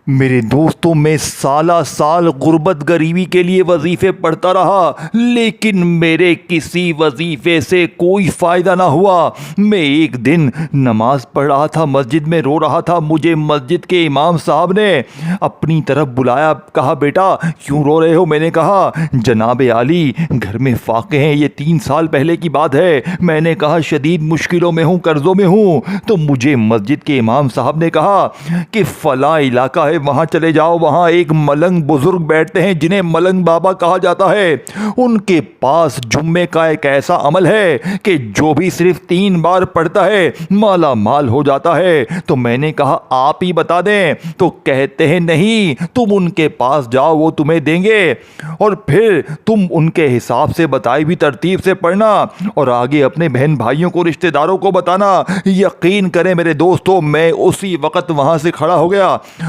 मेरे दोस्तों, मैं साला साल गुर्बत गरीबी के लिए वजीफ़े पढ़ता रहा, लेकिन मेरे किसी वजीफ़े से कोई फ़ायदा ना हुआ। मैं एक दिन नमाज पढ़ रहा था, मस्जिद में रो रहा था। मुझे मस्जिद के इमाम साहब ने अपनी तरफ बुलाया, कहा बेटा क्यों रो रहे हो? मैंने कहा जनाब आली घर में फाके हैं, ये 3 साल पहले की बात है। मैंने कहा शदीद मुश्किलों में हूँ, कर्ज़ों में हूँ। तो मुझे मस्जिद के इमाम साहब ने कहा कि फ़लाँ इलाका है, वहाँ चले जाओ, वहाँ एक मलंग बुजुर्ग बैठते हैं जिन्हें मलंग बाबा कहा जाता है। उनके पास जुम्मे का एक ऐसा अमल है कि जो भी सिर्फ 3 बार पढ़ता है माला माल हो जाता है। तो मैंने कहा आप ही बता दें। तो कहते हैं नहीं, तुम उनके पास जाओ, वो तुम्हें देंगे और फिर तुम उनके हिसाब से बताई हुई तरतीब से पढ़ना और आगे अपने बहन भाइयों को, रिश्तेदारों को बताना। यकीन करें मेरे दोस्तों, मैं उसी वक्त वहाँ से खड़ा हो गया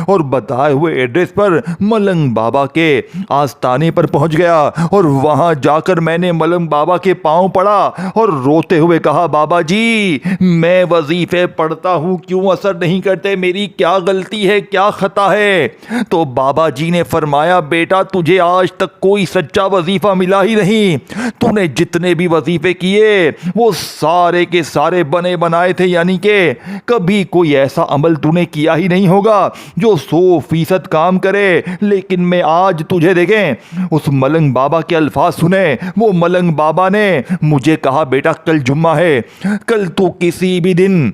और बताए हुए एड्रेस पर मलंग बाबा के आस्थाने पर पहुंच गया और वहां जाकर मैंने मलंग बाबा के पांव पड़ा और रोते हुए कहा बाबा जी मैं वजीफे पढ़ता हूं, क्यों असर नहीं करते? मेरी क्या गलती है, क्या खता है? तो बाबा जी ने फरमाया बेटा तुझे आज तक कोई सच्चा वजीफा मिला ही नहीं। तूने जितने भी वजीफे किए वो सारे के सारे बने बनाए थे, यानी कि कभी कोई ऐसा अमल तूने किया ही नहीं होगा जो 100% काम करे। लेकिन मैं आज तुझे देखें, उस मलंग बाबा के अल्फाज सुने। वो मलंग बाबा ने मुझे कहा बेटा कल जुम्मा है, कल तू किसी भी दिन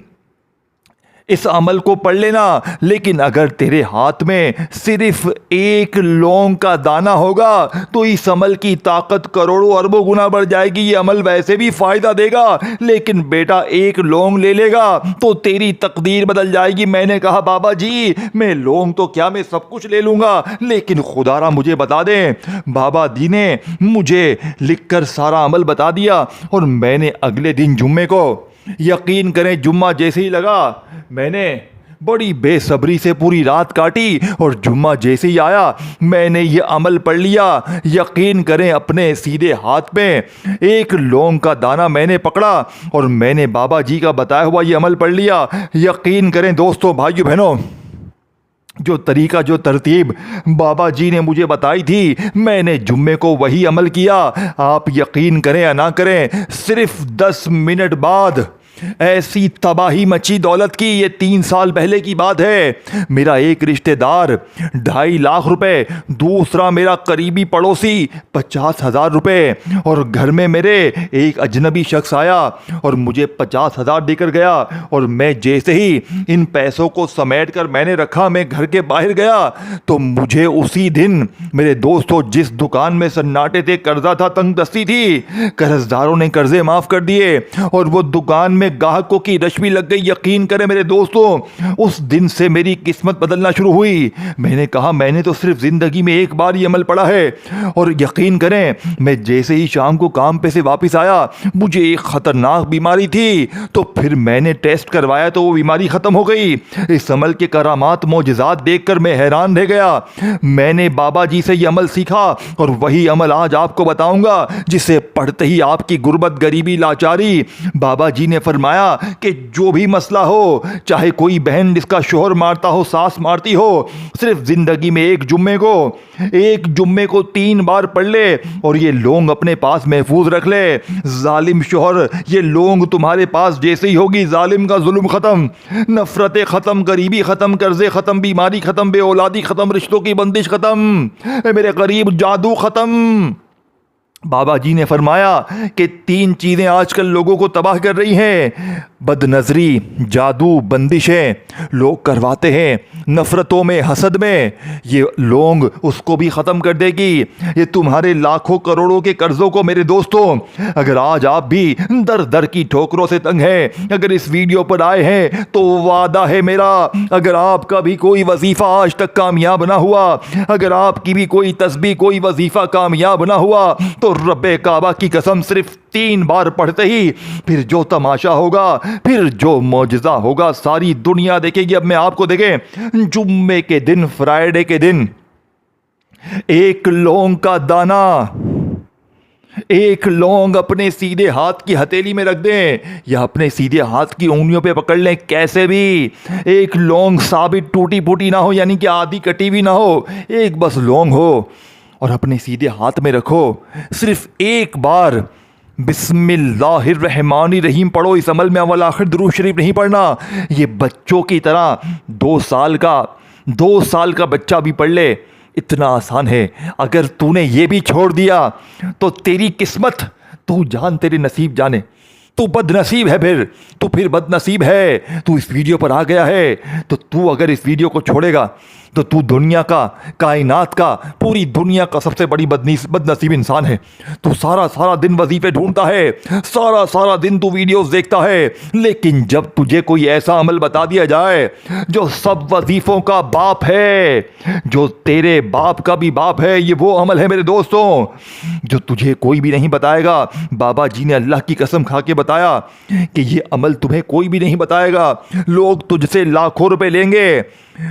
इस अमल को पढ़ लेना, लेकिन अगर तेरे हाथ में सिर्फ एक लौंग का दाना होगा तो इस अमल की ताकत करोड़ों अरबों गुना बढ़ जाएगी। ये अमल वैसे भी फायदा देगा, लेकिन बेटा एक लौंग ले लेगा तो तेरी तकदीर बदल जाएगी। मैंने कहा बाबा जी मैं लौंग तो क्या, मैं सब कुछ ले लूंगा, लेकिन खुदारा मुझे बता दें। बाबा जी ने मुझे लिखकर सारा अमल बता दिया और मैंने अगले दिन जुम्मे को, यकीन करें जुम्मा जैसे ही लगा मैंने बड़ी बेसब्री से पूरी रात काटी और जुम्मा जैसे ही आया मैंने ये अमल पढ़ लिया। यकीन करें अपने सीधे हाथ में एक लौंग का दाना मैंने पकड़ा और मैंने बाबा जी का बताया हुआ ये अमल पढ़ लिया। यकीन करें दोस्तों, भाइयों बहनों, जो तरीका, जो तरतीब बाबा जी ने मुझे बताई थी, मैंने जुम्मे को वही अमल किया। आप यकीन करें या ना करें, सिर्फ 10 मिनट बाद ऐसी तबाही मची दौलत की। ये 3 साल पहले की बात है। मेरा एक रिश्तेदार 2.5 लाख रुपए, दूसरा मेरा करीबी पड़ोसी 50,000 रुपए और घर में मेरे एक अजनबी शख्स आया और मुझे 50,000 देकर गया। और मैं जैसे ही इन पैसों को समेट कर मैंने रखा, मैं घर के बाहर गया तो मुझे उसी दिन मेरे दोस्तों जिस दुकान में सन्नाटे थे, कर्जा था, तंगदस्ती थी, कर्जदारों ने कर्जे माफ कर दिए और वो दुकान में ग्राहकों की रश्मि लग गई। यकीन करें मेरे दोस्तों, उस दिन से मेरी किस्मत बदलना शुरू हुई। मैंने कहा मैंने तो सिर्फ जिंदगी में एक बार ये अमल पढ़ा है। और यकीन करें मैं जैसे ही शाम को काम पे से वापस आया, मुझे एक खतरनाक बीमारी थी, तो फिर मैंने टेस्ट करवाया तो वो बीमारी खत्म हो गई। इस अमल के करामात मोजज़ात देखकर मैं हैरान रह गया। मैंने बाबा जी से ये अमल सीखा और वही अमल आज आपको बताऊंगा, जिसे पढ़ते ही आपकी गुर्बत, गरीबी, लाचारी, बाबा जी ने फरमाया कि जो भी मसला हो, चाहे कोई बहन जिसका शोहर मारता हो, सास मारती हो, सिर्फ जिंदगी में एक जुम्मे को 3 बार पढ़ ले और ये लौंग अपने पास महफूज रख ले। जालिम शोहर, ये लौंग तुम्हारे पास जैसे ही होगी, जालिम का जुल्म खत्म, नफरतें खत्म, गरीबी खत्म, कर्जे खत्म, बीमारी खत्म, बे औलादी खत्म, रिश्तों की बंदिश खत्म, मेरे गरीब जादू खत्म। बाबा जी ने फरमाया कि 3 चीज़ें आजकल लोगों को तबाह कर रही हैं, बदनजरी, जादू, बंदिशें लोग करवाते हैं, नफ़रतों में, हसद में, ये लौंग उसको भी ख़त्म कर देगी। ये तुम्हारे लाखों करोड़ों के कर्ज़ों को, मेरे दोस्तों, अगर आज आप भी दर दर की ठोकरों से तंग हैं, अगर इस वीडियो पर आए हैं तो वादा है मेरा, अगर आपका भी कोई वजीफ़ा आज तक कामयाब ना हुआ, अगर आपकी भी कोई तस्बीह, कोई वजीफ़ा कामयाब ना हुआ, तो रब्बे काबा की कसम सिर्फ 3 बार पढ़ते ही फिर जो तमाशा होगा, फिर जो मौजज़ा होगा, सारी दुनिया देखेगी। अब मैं आपको देखें, जुम्मे के दिन, फ्राइडे के दिन, एक लौंग का दाना एक लौंग अपने सीधे हाथ की हथेली में रख दें या अपने सीधे हाथ की उंगलियों पे पकड़ लें, कैसे भी एक लौंग साबित टूटी फूटी ना हो, यानी कि आधी कटी भी ना हो, एक बस लौंग हो और अपने सीधे हाथ में रखो। सिर्फ एक बार बिस्मिल्लाहिर्रहमानिर्रहीम पढ़ो इस अमल में, अव्वल आखिर दुरूद शरीफ नहीं पढ़ना। ये बच्चों की तरह 2 साल का बच्चा भी पढ़ ले, इतना आसान है। अगर तूने ये भी छोड़ दिया तो तेरी किस्मत, तू जान तेरे नसीब जाने। तू बदनसीब है, फिर बदनसीब है। तू इस वीडियो पर आ गया है तो तू अगर इस वीडियो को छोड़ेगा तो तू दुनिया का, कायनात का, पूरी दुनिया का सबसे बड़ी बदनसीब इंसान है। तू सारा दिन वजीफे ढूंढता है, सारा दिन तू वीडियोस देखता है, लेकिन जब तुझे कोई ऐसा अमल बता दिया जाए जो सब वजीफों का बाप है, जो तेरे बाप का भी बाप है, ये वो अमल है मेरे दोस्तों जो तुझे कोई भी नहीं बताएगा। बाबा जी ने अल्लाह की कसम खा के बताया कि ये अमल तुम्हें कोई भी नहीं बताएगा। लोग तुझसे लाखों रुपए लेंगे,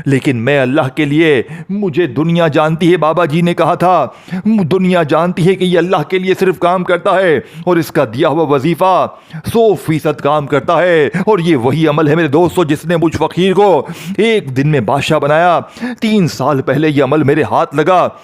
लेकिन मैं अल्लाह के लिए, मुझे दुनिया जानती है। बाबा जी ने कहा था दुनिया जानती है कि ये अल्लाह के लिए सिर्फ काम करता है और इसका दिया हुआ वजीफा 100% काम करता है। और ये वही अमल है मेरे दोस्तों जिसने मुझ फकीर को एक दिन में बादशाह बनाया। 3 साल पहले ये अमल मेरे हाथ लगा,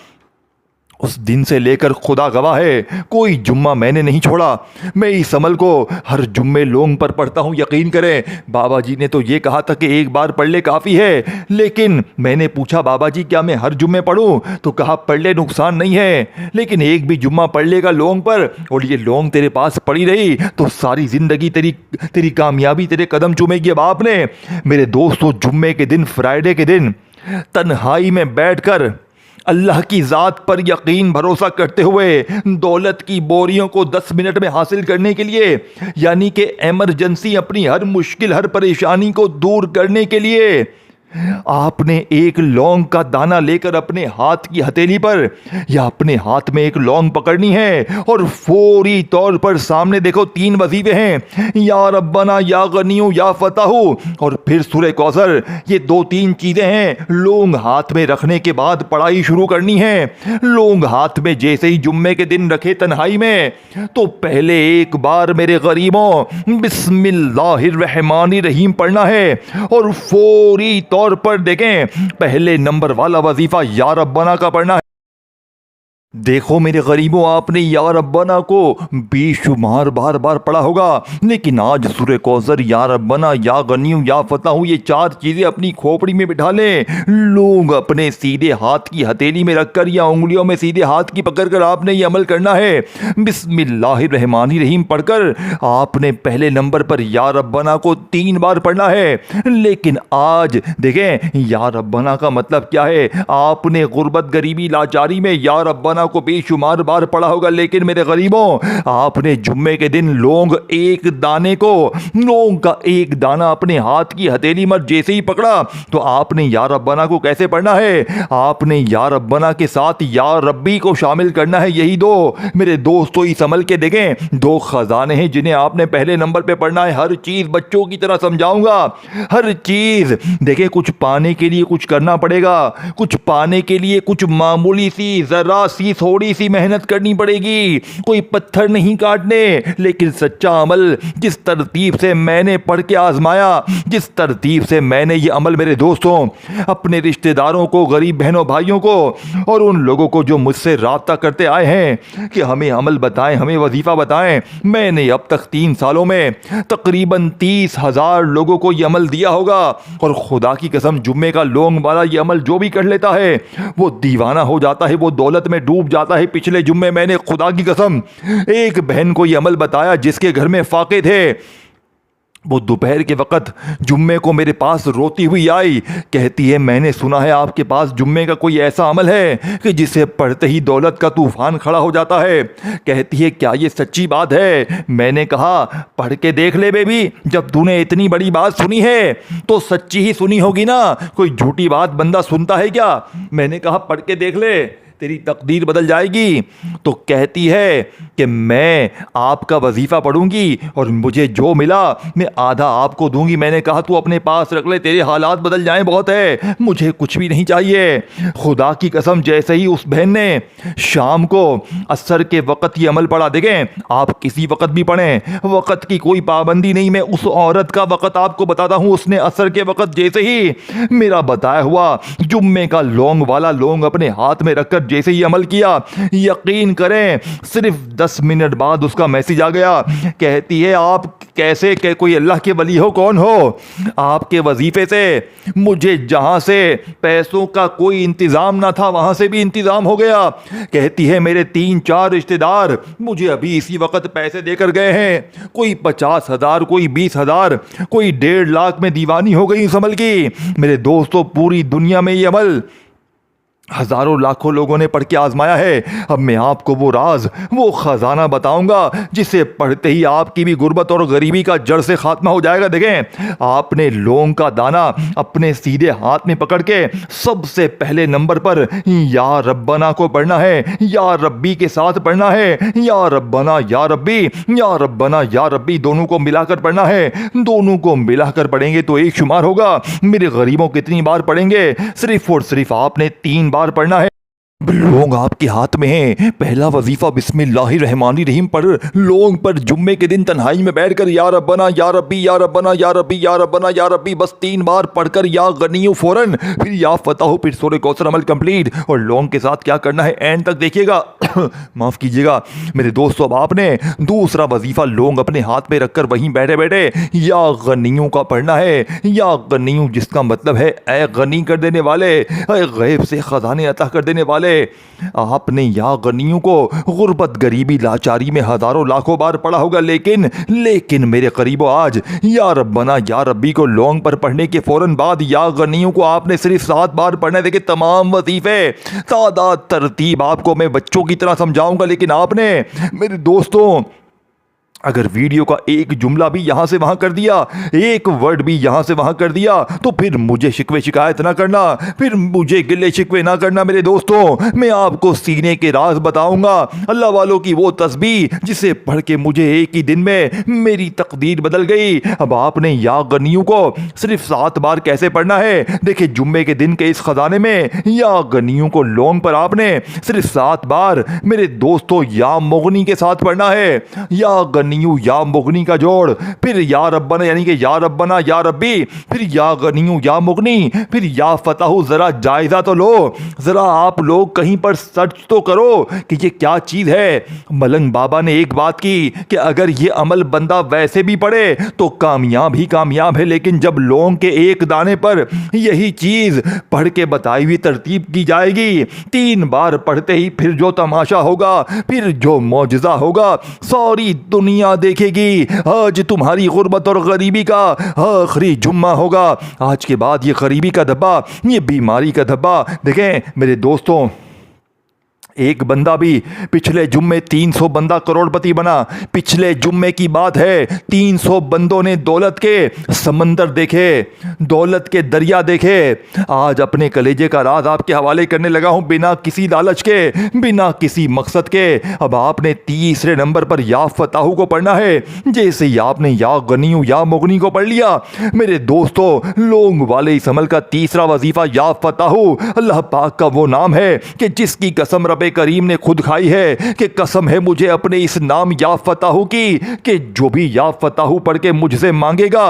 उस दिन से लेकर खुदा गवाह है कोई जुम्मा मैंने नहीं छोड़ा। मैं इस अमल को हर जुम्मे लोंग पर पढ़ता हूँ, यकीन करें। बाबा जी ने तो ये कहा था कि एक बार पढ़ ले काफ़ी है, लेकिन मैंने पूछा बाबा जी क्या मैं हर जुम्मे पढ़ूँ, तो कहा पढ़ ले, नुकसान नहीं है, लेकिन एक भी जुम्मा पढ़ लेगा लोंग पर और ये लोंग तेरे पास पड़ी रही तो सारी ज़िंदगी तेरी कामयाबी तेरे कदम चूमेगी। अब आपने मेरे दोस्तों जुम्मे के दिन, फ्राइडे के दिन तन्हाई में बैठकर अल्लाह की ज़ात पर यकीन भरोसा करते हुए दौलत की बोरियों को 10 मिनट में हासिल करने के लिए, यानी कि एमरजेंसी, अपनी हर मुश्किल, हर परेशानी को दूर करने के लिए आपने एक लौंग का दाना लेकर अपने हाथ की हथेली पर या अपने हाथ में एक लौंग पकड़नी है और फौरी तौर पर सामने देखो 3 वजीफे हैं, या रब्बना, या गनियू, या फताहू और फिर सूरह कौसर। ये 2-3 चीजें हैं। लौंग हाथ में रखने के बाद पढ़ाई शुरू करनी है। लौंग हाथ में जैसे ही जुम्मे के दिन रखे तन्हाई में, तो पहले एक बार मेरे गरीबों बिस्मिल्लाहिर्रहमानिर्रहीम पढ़ना है और फौरी तौर पर देखें पहले नंबर वाला वजीफा या रब्बना का पढ़ना है। देखो मेरे गरीबों, आपने या रब्बना को बेशुमार बार पढ़ा होगा, लेकिन आज सूरह कौसर, या रब्बना, या गनियू, या फताहू, ये 4 चीजें अपनी खोपड़ी में बिठा लें। लोग अपने सीधे हाथ की हथेली में रखकर या उंगलियों में सीधे हाथ की पकड़कर आपने ये अमल करना है। बिस्मिल्लाहिर्रहमानिर्रहीम पढ़कर आपने पहले नंबर पर या रब्बना को 3 बार पढ़ना है। लेकिन आज देखें या रब्बना का मतलब क्या है। आपने गुर्बत, गरीबी, लाचारी में या रब्बना को बेशुमार बार पढ़ा होगा, लेकिन मेरे गरीबों, आपने जुम्मे के दिन लौंग का एक दाना अपने हाथ की हथेली में जैसे ही पकड़ा तो आपने या रब्बना को कैसे पढ़ना है। आपने या रब्बना के साथ या रब्बी को शामिल करना है। यही 2 मेरे दोस्तों इस अमल के देखें 2 खजाने हैं जिन्हें आपने पहले नंबर पे पढ़ना है। हर चीज बच्चों की तरह समझाऊंगा, हर चीज। देखें, कुछ पाने के लिए कुछ करना पड़ेगा, कुछ पाने के लिए कुछ मामूली सी, जरा सी, थोड़ी सी मेहनत करनी पड़ेगी। कोई पत्थर नहीं काटने, लेकिन सच्चा अमल जिस तरतीब से मैंने पढ़ के आजमाया, जिस तरतीब से मैंने ये अमल मेरे दोस्तों, अपने रिश्तेदारों को, गरीब बहनों भाइयों को और उन लोगों को जो मुझसे राब्ता करते आए हैं कि हमें अमल बताएं, हमें वजीफा बताएं, मैंने अब तक 3 सालों में तकरीबन 30,000 लोगों को ये अमल दिया होगा। और खुदा की कसम, जुम्मे का लौंग वाला ये अमल जो भी कर लेता है वो दीवाना हो जाता है, वो दौलत में डूब जाता है। पिछले जुम्मे मैंने खुदा की कसम एक बहन को यह अमल बताया जिसके घर में फाके थे। वो दोपहर के वक़्त जुम्मे को मेरे पास रोती हुई आई, कहती है मैंने सुना है आपके पास जुम्मे का कोई ऐसा अमल है कि जिसे पढ़ते ही दौलत का तूफान खड़ा हो जाता है। कहती है क्या ये सच्ची बात है। मैंने कहा पढ़ के देख ले बेबी, जब तूने इतनी बड़ी बात सुनी है तो सच्ची ही सुनी होगी ना, कोई झूठी बात बंदा सुनता है क्या। मैंने कहा पढ़ के देख ले। तेरी तकदीर बदल जाएगी। तो कहती है कि मैं आपका वजीफ़ा पढ़ूंगी और मुझे जो मिला मैं आधा आपको दूंगी। मैंने कहा तू अपने पास रख ले, तेरे हालात बदल जाएं बहुत है, मुझे कुछ भी नहीं चाहिए। खुदा की कसम, जैसे ही उस बहन ने शाम को असर के वक़्त ये अमल पढ़ा, देखें आप किसी वक़्त भी पढ़ें, वक़्त की कोई पाबंदी नहीं। मैं उस औरत का वक़्त आपको बताता हूँ। उसने असर के वक़्त जैसे ही मेरा बताया हुआ जुम्मे का लौंग वाला लौंग अपने हाथ में रखकर जैसे ही अमल किया, यकीन करें सिर्फ 10 मिनट बाद उसका मैसेज आ गया। कहती है आप कैसे के कोई अल्लाह के वली हो, कौन हो? आपके वजीफे से मुझे जहां से पैसों का कोई इंतजाम ना था वहां से भी इंतजाम हो गया। कहती है मेरे 3-4 रिश्तेदार मुझे अभी इसी वक्त पैसे देकर गए हैं, कोई 50,000, कोई 20,000, कोई 1.5 लाख में दीवानी हो गई इस अमल की। मेरे दोस्तों, पूरी दुनिया में ये अमल हजारों लाखों लोगों ने पढ़ के आजमाया है। अब मैं आपको वो राज, वो खजाना बताऊंगा जिसे पढ़ते ही आपकी भी गुर्बत और गरीबी का जड़ से खात्मा हो जाएगा। देखें, आपने लौंग का दाना अपने सीधे हाथ में पकड़ के सबसे पहले नंबर पर या रब्बना को पढ़ना है, या रब्बी के साथ पढ़ना है, या रब्बना या रब्बी, या रब्बना या रब्बी, दोनों को मिलाकर पढ़ना है। दोनों को मिलाकर पढ़ेंगे तो एक शुमार होगा। मेरे गरीबों कितनी बार पढ़ेंगे? सिर्फ और सिर्फ आपने 3 बार पढ़ना है। लौंग आपके हाथ में है। पहला वजीफा बिस्मिल्लाहिर्रहमानिर्रहीम पर लौंग पर जुम्मे के दिन तन्हाई में बैठकर या रब्बना या रब्बी, या रब्बना या रब्बी, या रब्बना या रब्बी, बस 3 बार पढ़कर या गनियो फौरन, फिर या फताह, फिर सूरह कौसर अमल कंप्लीट। और लौंग के साथ क्या करना है एंड तक देखिएगा। माफ कीजिएगा मेरे दोस्तों, अब आपने दूसरा वजीफा लौंग अपने हाथ में रखकर वहीं बैठे बैठे या गनियों का पढ़ना है। या गनियों जिसका मतलब है ऐ गनी कर देने वाले, ऐ गैब से खजाने अता कर देने वाले। आपने या गनियों को गुर्बत, गरीबी, लाचारी में हजारों लाखों बार पढ़ा होगा, लेकिन मेरे करीबो आज या रब्बना या रब्बी को लौंग पर पढ़ने के फौरन बाद या गनियों को आपने सिर्फ 7 बार पढ़ना है। देखिए तमाम वजीफे तादाद तरतीब आपको मैं बच्चों की तरह समझाऊंगा, लेकिन आपने मेरे दोस्तों अगर वीडियो का एक जुमला भी यहां से वहां कर दिया, एक वर्ड भी यहां से वहां कर दिया, तो फिर मुझे शिकवे शिकायत ना करना, फिर मुझे गिले शिकवे ना करना। मेरे दोस्तों, मैं आपको सीने के राज बताऊंगा, अल्लाह वालों की वो तस्बीह जिसे पढ़ के मुझे एक ही दिन में मेरी तकदीर बदल गई। अब आपने या गनियों को सिर्फ 7 बार कैसे पढ़ना है? देखिए जुम्मे के दिन के इस खजाने में या गनियों को लौंग पर आपने सिर्फ 7 बार मेरे दोस्तों या मुगनी के साथ पढ़ना है। या गनियू या मुगनी का जोड़, फिर या रब्बना यानी कि या रब्बना या रब्बी, फिर या गनियू या मुगनी, फिर या फताहू। जरा जायजा तो लो, जरा आप लोग कहीं पर सर्च तो करो कि ये क्या चीज है। मलंग बाबा ने एक बात की कि अगर ये अमल बंदा वैसे भी पढ़े तो कामयाब ही कामयाब है, लेकिन जब लौंग के एक दाने पर यही चीज पढ़ के बताई हुई तरतीब की जाएगी, 3 बार पढ़ते ही फिर जो तमाशा होगा, फिर जो मौजज़ा होगा, सारी दुनिया देखेगी। आज तुम्हारी गुर्बत और गरीबी का आखिरी जुम्मा होगा। आज के बाद ये गरीबी का धब्बा, ये बीमारी का धब्बा। देखें मेरे दोस्तों, एक बंदा भी पिछले जुम्मे 300 बंदा करोड़पति बना। पिछले जुम्मे की बात है, 300 बंदों ने दौलत के समंदर देखे, दौलत के दरिया देखे। आज अपने कलेजे का राज आपके हवाले करने लगा हूं, बिना किसी लालच के, बिना किसी मकसद के। अब आपने तीसरे नंबर पर या फताहू को पढ़ना है। जैसे ही आपने या गनियू या मुगनी को पढ़ लिया, मेरे दोस्तों, लौंग वाले इस अमल का तीसरा वजीफा या फताहू अल्लाह पाक का वो नाम है कि जिसकी कसम रब करीम ने खुद खाई है कि कसम है मुझे अपने इस नाम या फताहू की कि जो भी या फताहू पढ़ के मुझसे मांगेगा,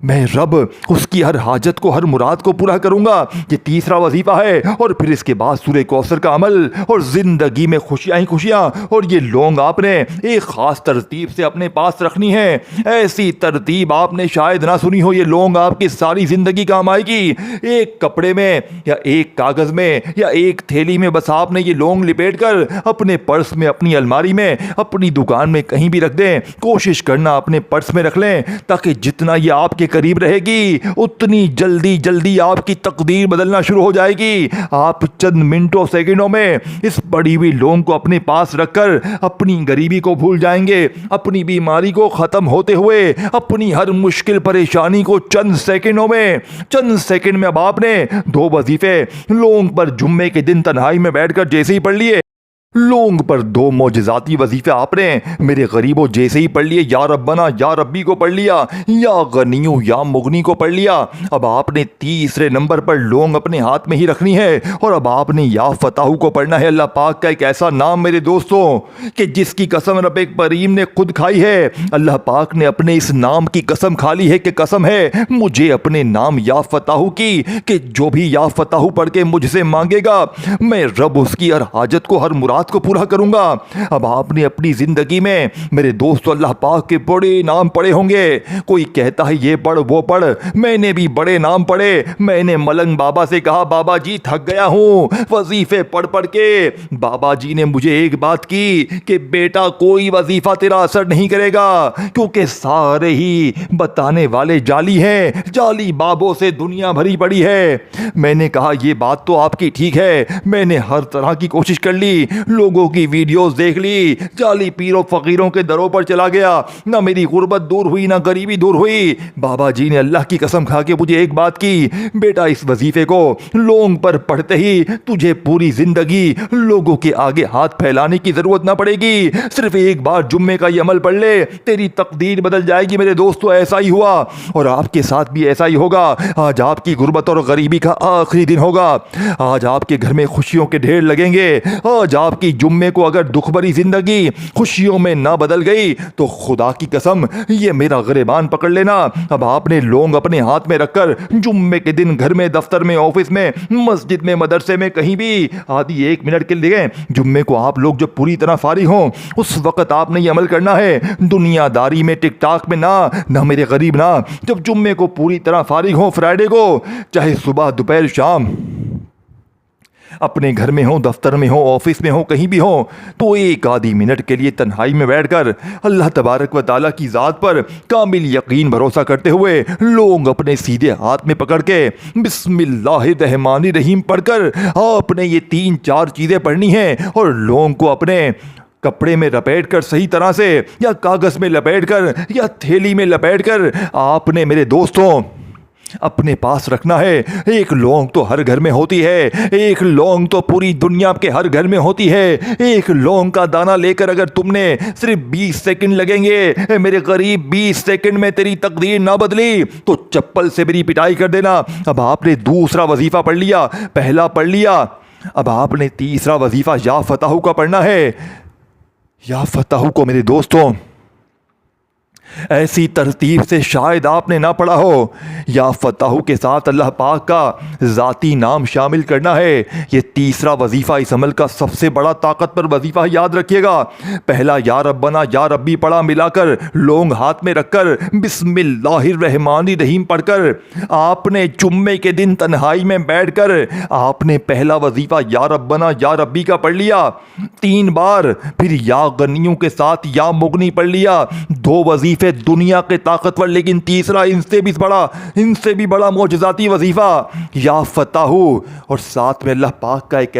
मैं रब उसकी हर हाजत को, हर मुराद को पूरा करूंगा। ये तीसरा वजीफा है। और फिर इसके बाद सूरह कौसर का अमल और जिंदगी में खुशियां ही खुशियां। और ये लौंग आपने एक खास तरतीब से अपने पास रखनी है। ऐसी तरतीब आपने शायद ना सुनी हो। ये लौंग आपकी सारी जिंदगी काम आएगी। एक कपड़े में या एक कागज में या एक थैली में बस आपने ये लौंग लिपेट कर अपने पर्स में, अपनी अलमारी में, अपनी दुकान में कहीं भी रख दें। कोशिश करना अपने पर्स में रख लें ताकि जितना ये आपके करीब रहेगी उतनी जल्दी जल्दी आपकी तकदीर बदलना शुरू हो जाएगी। आप चंद मिनटों सेकंडों में इस पड़ी हुई लौंग को अपने पास रखकर अपनी गरीबी को भूल जाएंगे, अपनी बीमारी को खत्म होते हुए अपनी हर मुश्किल परेशानी को चंद सेकंड में अब आपने 2 वजीफे लौंग पर जुम्मे के दिन तन्हाई में बैठकर जैसे ही पढ़ लिए। लौंग पर 2 मौजज़ाती वजीफे आपने मेरे गरीबों जैसे ही पढ़ लिए, या रब्बना या रब्बी को पढ़ लिया, या गनियू या मुगनी को पढ़ लिया। अब आपने तीसरे नंबर पर लौंग अपने हाथ में ही रखनी है और अब आपने या फताहू को पढ़ना है। अल्लाह पाक का एक ऐसा नाम मेरे दोस्तों कि जिसकी कसम रब करीम ने खुद खाई है। अल्लाह पाक ने अपने इस नाम की कसम खा ली है कि कसम है मुझे अपने नाम या फताहू की कि जो भी या फताहू पढ़ के मुझसे मांगेगा मैं रब उसकी हर हाजत को, हर मुराद को पूरा करूंगा। अब आपने अपनी जिंदगी में मेरे दोस्तों अल्लाह पाक के बड़े नाम पढ़े होंगे। कोई कहता है ये पढ़ वो पढ़, मैंने भी बड़े नाम पढ़े। मैंने मलंग बाबा से कहा बाबा जी थक गया हूं वजीफे पढ़ पढ़ के। बाबा जी ने मुझे एक बात की कि बेटा कोई वजीफा तेरा असर नहीं करेगा क्योंकि सारे ही बताने वाले जाली हैं, जाली बाबों से दुनिया भरी पड़ी है। मैंने कहा ये बात तो आपकी ठीक है, मैंने हर तरह की कोशिश कर ली, लोगों की वीडियोस देख ली, जाली पीरों फकीरों के दरों पर चला गया, ना मेरी गुर्बत दूर हुई ना गरीबी दूर हुई। बाबा जी ने अल्लाह की कसम खा के मुझे एक बात की, बेटा इस वजीफे को लौंग पर पढ़ते ही तुझे पूरी जिंदगी लोगों के आगे हाथ फैलाने की जरूरत ना पड़ेगी। सिर्फ एक बार जुम्मे का ये अमल पढ़ ले, तेरी तकदीर बदल जाएगी। मेरे दोस्तों ऐसा ही हुआ और आपके साथ भी ऐसा ही होगा। आज आपकी गुर्बत और गरीबी का आखिरी दिन होगा। आज आपके घर में खुशियों के ढेर लगेंगे। आज आपकी जुम्मे को अगर दुख भरी जिंदगी खुशियों में ना बदल गई तो खुदा की कसम ये मेरा गिरबान पकड़ लेना। अब आपने लौंग अपने हाथ में रखकर जुम्मे के दिन घर में, दफ्तर में, ऑफिस में, मस्जिद में, मदरसे में, कहीं भी आधी 1 मिनट के लिए जुम्मे को आप लोग जब पूरी तरह फारिग हों उस वक्त आपने ये अमल करना है। दुनियादारी में, टिकटॉक में ना मेरे गरीब ना। जब जुम्मे को पूरी तरह फारिग हो, फ्राइडे को, चाहे सुबह दोपहर शाम, अपने घर में हो, दफ्तर में हो, ऑफिस में हो, कहीं भी हो, तो एक आधी मिनट के लिए तन्हाई में बैठकर अल्लाह तबारक व ताला की ज़ात पर कामिल यकीन भरोसा करते हुए लोग अपने सीधे हाथ में पकड़ के बिस्मिल्लाहिर्रहमानिर्रहीम पढ़कर आपने ये 3-4 चीज़ें पढ़नी हैं और लोगों को अपने कपड़े में लपेट कर सही तरह से, या कागज़ में लपेट कर, या थैली में लपेट कर आपने मेरे दोस्तों अपने पास रखना है। एक लौंग तो हर घर में होती है, एक लौंग तो पूरी दुनिया के हर घर में होती है। एक लौंग का दाना लेकर अगर तुमने सिर्फ 20 सेकंड लगेंगे मेरे करीब, 20 सेकंड में तेरी तकदीर ना बदली तो चप्पल से मेरी पिटाई कर देना। अब आपने दूसरा वजीफा पढ़ लिया, पहला पढ़ लिया, अब आपने तीसरा वजीफा या फताहू का पढ़ना है। या फताहू को मेरे दोस्तों ऐसी तरतीब से शायद आपने ना पढ़ा हो। या फताहू के साथ अल्लाह पाक का ज़ाती नाम शामिल करना है। ये तीसरा वजीफ़ा इस अमल का सबसे बड़ा ताकतवर वजीफ़ा, याद रखिएगा। पहला या रब्बना या रब्बी पढ़ा, मिलाकर लौंग हाथ में रखकर बिस्मिल्लाहिर्रहमानिर्रहीम पढ़कर आपने जुम्मे के दिन तन्हाई में बैठकर आपने पहला वजीफ़ा या रब्बना या रब्बी का पढ़ लिया 3 बार, फिर या गनियों के साथ या मुगनी पढ़ लिया। 2 वजीफे दुनिया के ताकतवर, लेकिन तीसरा इनसे भी बड़ा मौजज़ाती वजीफा या फताहू, और साथ में अल्लाह पाक का एक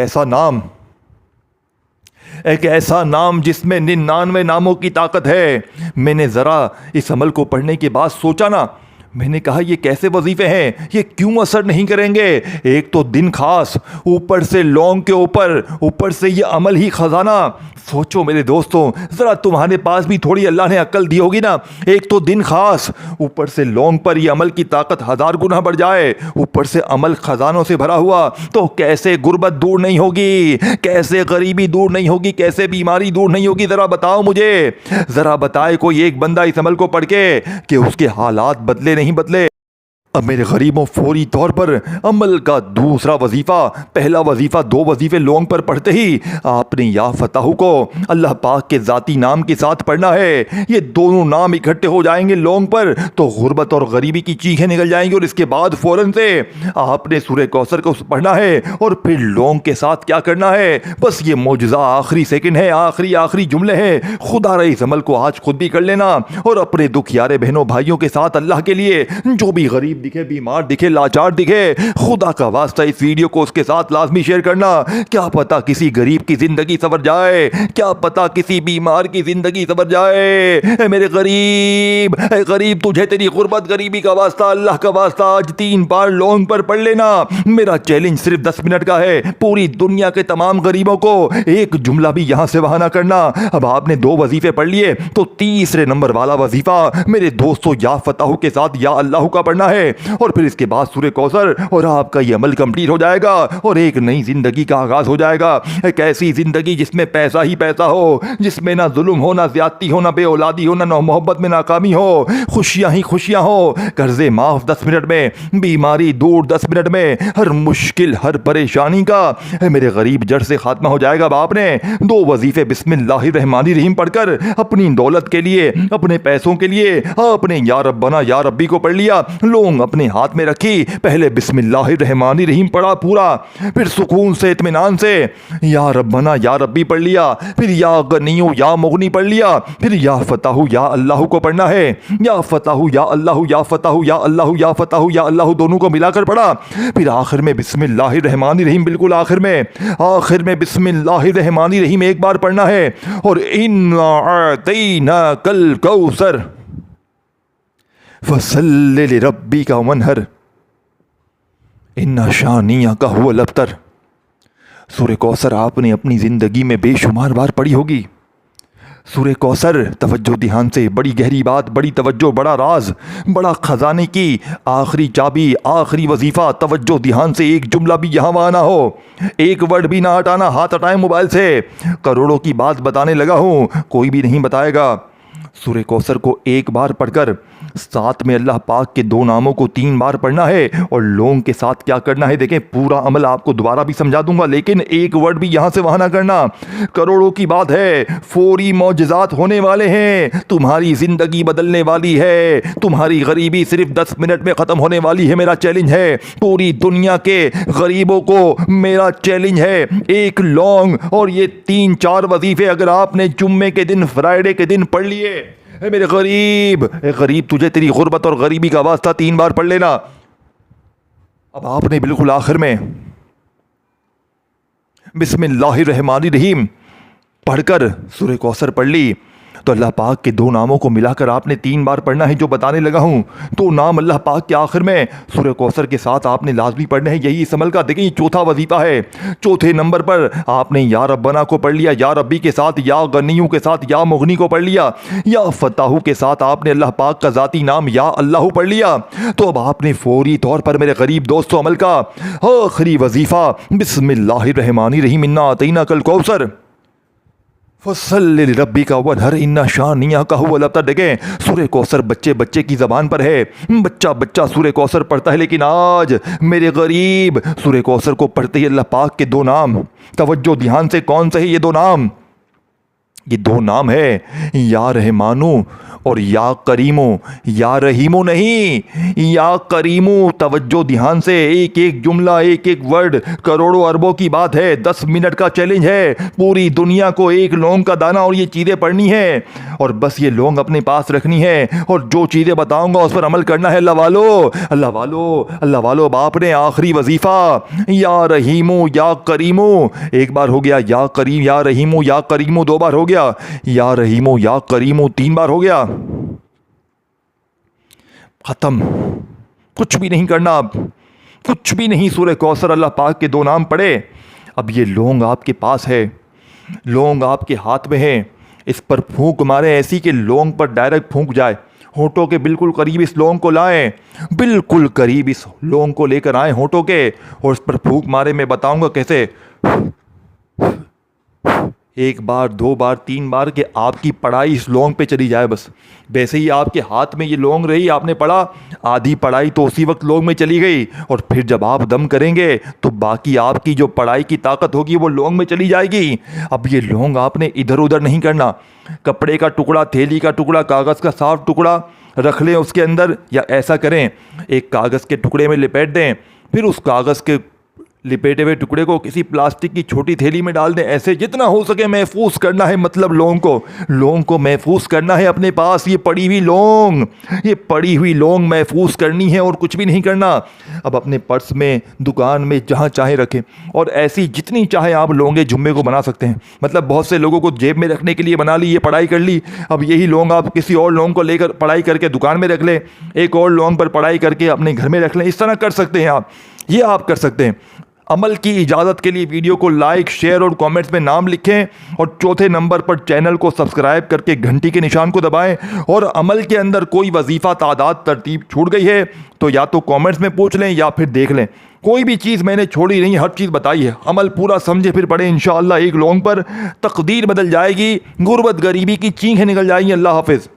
ऐसा नाम जिसमें 99 नामों की ताकत है। मैंने ज़रा इस अमल को पढ़ने के बाद सोचा ना, मैंने कहा ये कैसे वजीफे हैं, ये क्यों असर नहीं करेंगे। एक तो दिन खास, ऊपर से लौंग के ऊपर से ये अमल ही खजाना। सोचो मेरे दोस्तों, ज़रा तुम्हारे पास भी थोड़ी अल्लाह ने अक्ल दी होगी ना। एक तो दिन खास, ऊपर से लौंग पर ये अमल की ताकत 1000 गुना बढ़ जाए, ऊपर से अमल खजानों से भरा हुआ, तो कैसे गुर्बत दूर नहीं होगी, कैसे गरीबी दूर नहीं होगी, कैसे बीमारी दूर नहीं होगी। ज़रा बताओ मुझे, ज़रा बताए कोई एक बंदा इस अमल को पढ़ के कि उसके हालात बदले नहीं बदले। अब मेरे गरीबों फौरी तौर पर अमल का दूसरा वजीफ़ा, पहला वजीफ़ा 2 वजीफ़े लोंग पर पढ़ते ही आपने या फताहू को अल्लाह पाक के ज़ाती नाम के साथ पढ़ना है। ये दोनों नाम इकट्ठे हो जाएंगे लोंग पर तो गुर्बत और गरीबी की चीखें निकल जाएंगी। और इसके बाद फ़ौरन से आपने सूरह कौसर को पढ़ना है और फिर लोंग के साथ क्या करना है। बस ये मौजज़ा आखिरी सेकंड है, आखिरी जुमले हैं। खुदा रही इस अमल को आज खुद भी कर लेना और अपने दुखियारे बहनों भाइयों के साथ अल्लाह के लिए जो भी गरीब दिखे, बीमार दिखे, लाचार दिखे, खुदा का वास्ता इस वीडियो को उसके साथ लाजमी शेयर करना। क्या पता किसी गरीब की जिंदगी सवर जाए, क्या पता किसी बीमार की जिंदगी सवर जाए। मेरे गरीब, गरीब तुझे तेरी गुर्बत गरीबी का वास्ता, अल्लाह का वास्ता आज 3 बार लोंग पर पढ़ लेना। मेरा चैलेंज सिर्फ 10 मिनट का है। पूरी दुनिया के तमाम गरीबों को एक जुमला भी यहां से वहां ना करना। अब आपने 2 वजीफे पढ़ लिए तो तीसरे नंबर वाला वजीफा मेरे दोस्तों या फताहू के साथ या अल्लाह का पढ़ना है और फिर इसके बाद सूरह कौसर और आपका ये अमल कंप्लीट हो जाएगा और एक नई जिंदगी का आगाज हो जाएगा। एक ऐसी जिंदगी जिसमें पैसा ही पैसा हो, जिसमें ना जुल्म हो, ना ज्यादती हो, ना बेऔलादी हो, ना मोहब्बत में नाकामी हो, खुशियां ही खुशियां हो, कर्जे माफ 10 मिनट में, बीमारी दूर 10 मिनट में, हर मुश्किल हर परेशानी का मेरे गरीब जड़ से खात्मा हो जाएगा। बाप ने 2 वजीफे बिस्मिल्लाहिर्रहमानिर्रहीम पढ़कर अपनी दौलत के लिए, अपने पैसों के लिए अपने या रब्बना या रब्बी को पढ़ लिया, लोग अपने हाथ में रखी, पहले बिस्मिल्लाहिर्रहमानिर्रहीम पढ़ा पूरा, फिर सुकून से इत्मीनान से या रब्बना या रब्बी पढ़ लिया, फिर या गनियो या मुगनी पढ़ लिया, फिर या फताहू या अल्लाह को पढ़ना है। या फताहू या अल्लाह, या फताहू या अल्लाह, या फताहू या अल्लाह दोनों को मिलाकर पढ़ा। फिर आखिर में बिस्मिल्लाहिर्रहमानिर्रहीम, बिल्कुल आखिर में बिस्मिल्लाहिर्रहमानिर्रहीम एक बार पढ़ना है और इन्ना अतैनाकल कौसर फसल्लि लिरब्बिका वन्हर इन्ना शानिअका हुवल अब्तर। सूरह कौसर आपने अपनी ज़िंदगी में बेशुमार बार पढ़ी होगी। सूरह कौसर, तवज्जो ध्यान से, बड़ी गहरी बात, बड़ी तवज्जो, बड़ा राज, बड़ा खजाने की आखिरी चाबी, आखिरी वजीफ़ा। तवज्जो ध्यान से, एक जुमला भी यहाँ वहाँ ना हो, एक वर्ड भी ना हटाना। हाथ हटाएं मोबाइल से, करोड़ों की बात बताने लगा हूँ, कोई भी नहीं बताएगा। सूरह कौसर को एक बार पढ़कर साथ में अल्लाह पाक के 2 नामों को 3 बार पढ़ना है और लोंग के साथ क्या करना है। देखें, पूरा अमल आपको दोबारा भी समझा दूंगा, लेकिन एक वर्ड भी यहां से वहां ना करना। करोड़ों की बात है, फौरी मौजज़ात होने वाले हैं, तुम्हारी जिंदगी बदलने वाली है, तुम्हारी गरीबी सिर्फ 10 मिनट में खत्म होने वाली है। मेरा चैलेंज है पूरी दुनिया के गरीबों को, मेरा चैलेंज है एक लौंग और ये 3-4 वजीफे अगर आपने जुम्मे के दिन, फ्राइडे के दिन पढ़ लिए, मेरे गरीब तुझे तेरी गुर्बत और गरीबी का वास्ता 3 बार पढ़ लेना। अब आपने बिल्कुल आखिर में बिस्मिल्लाहिर्रहमानिर्रहीम पढ़कर सूरह कौसर पढ़ ली तो अल्लाह पाक के 2 नामों को मिलाकर आपने 3 बार पढ़ना है, जो बताने लगा हूँ। 2 नाम अल्लाह पाक के आखिर में सूरह कौसर के साथ आपने लाजमी पढ़ने हैं, यही इस अमल का देखिए चौथा वजीफा है। चौथे नंबर पर आपने या रब्बना को पढ़ लिया, या रब्बी के साथ, या गनियों के साथ, या मुगनी को पढ़ लिया, या फताहू के साथ आपने अल्लाह पाक का ज़ाती नाम या अल्लाह पढ़ लिया। तो अब आपने फौरी तौर पर मेरे गरीब दोस्तों अमल का आखिरी वजीफा बिस्मिल्लाहिर्रहमानिर्रहीम इन्ना अतैनाकल कौसर फसल्लि लिरब्बिका वन्हर इन्ना शानिअका हुवल अब्तर। देखें, सूरह कौसर बच्चे की ज़बान पर है, बच्चा सूरह कौसर पढ़ता है, लेकिन आज मेरे गरीब सूरह कौसर को पढ़ते ही अल्लाह पाक के 2 नाम, तवज्जो ध्यान से, कौन से है ये 2 नाम? ये 2 नाम है या रहमानू और या करीमो। या रहीमो नहीं, या करीमो। तवज्जो ध्यान से, एक एक जुमला, एक एक वर्ड, करोड़ों अरबों की बात है। 10 मिनट का चैलेंज है, पूरी दुनिया को एक लौंग का दाना और ये चीज़ें पढ़नी है और बस ये लौंग अपने पास रखनी है और जो चीज़ें बताऊंगा उस पर अमल करना है। अल्लाह वालो, बाप ने आखिरी वजीफ़ा या रहीमो या करीमो एक बार हो गया, या करीम, या रहीमो या करीमो 2 बार हो गया, या रहीमो या करीमो 3 बार हो गया। खत्म, कुछ भी नहीं करना, अब कुछ भी नहीं। सूरह कौसर अल्लाह पाक के 2 नाम पढ़े, अब ये लौंग आपके पास है, लौंग आपके हाथ में है, इस पर फूंक मारे ऐसी कि लौंग पर डायरेक्ट फूंक जाए। होठों के बिल्कुल करीब इस लौंग को लाएं, बिल्कुल करीब इस लौंग को लेकर आए होठों के और इस पर फूंक मारे। मैं बताऊंगा कैसे। एक बार, दो बार, तीन बार कि आपकी पढ़ाई इस लौंग पे चली जाए बस। वैसे ही आपके हाथ में ये लौंग रही, आपने पढ़ा, आधी पढ़ाई तो उसी वक्त लौंग में चली गई, और फिर जब आप दम करेंगे तो बाकी आपकी जो पढ़ाई की ताकत होगी वो लौंग में चली जाएगी। अब ये लौंग आपने इधर उधर नहीं करना। कपड़े का टुकड़ा, थैली का टुकड़ा, कागज़ का साफ टुकड़ा रख लें उसके अंदर, या ऐसा करें एक कागज़ के टुकड़े में लिपेट दें, फिर उस कागज़ के लिपेटे हुए टुकड़े को किसी प्लास्टिक की छोटी थैली में डाल दें। ऐसे जितना हो सके महफूज करना है, मतलब लौंग को महफूज करना है अपने पास। ये पड़ी हुई लौंग महफूज करनी है और कुछ भी नहीं करना। अब अपने पर्स में, दुकान में, जहाँ चाहे रखें, और ऐसी जितनी चाहे आप लौंगे जुम्मे को बना सकते हैं। मतलब बहुत से लोगों को जेब में रखने के लिए बना ली, ये पढ़ाई कर ली, अब यही लौंग आप किसी और लौंग को लेकर पढ़ाई करके दुकान में रख लें, एक और लौंग पर पढ़ाई करके अपने घर में रख लें। इस तरह कर सकते हैं आप, ये आप कर सकते हैं। अमल की इजाज़त के लिए वीडियो को लाइक, शेयर और कमेंट्स में नाम लिखें, और चौथे नंबर पर चैनल को सब्सक्राइब करके घंटी के निशान को दबाएं। और अमल के अंदर कोई वजीफ़ा, तादाद, तरतीब छूट गई है तो या तो कमेंट्स में पूछ लें या फिर देख लें। कोई भी चीज़ मैंने छोड़ी नहीं, हर चीज़ बताई है। अमल पूरा समझे फिर पढ़े, इंशाअल्लाह एक लौंग पर तकदीर बदल जाएगी, गुर्बत गरीबी की चीखें निकल जाएंगी। अल्लाह हाफिज़।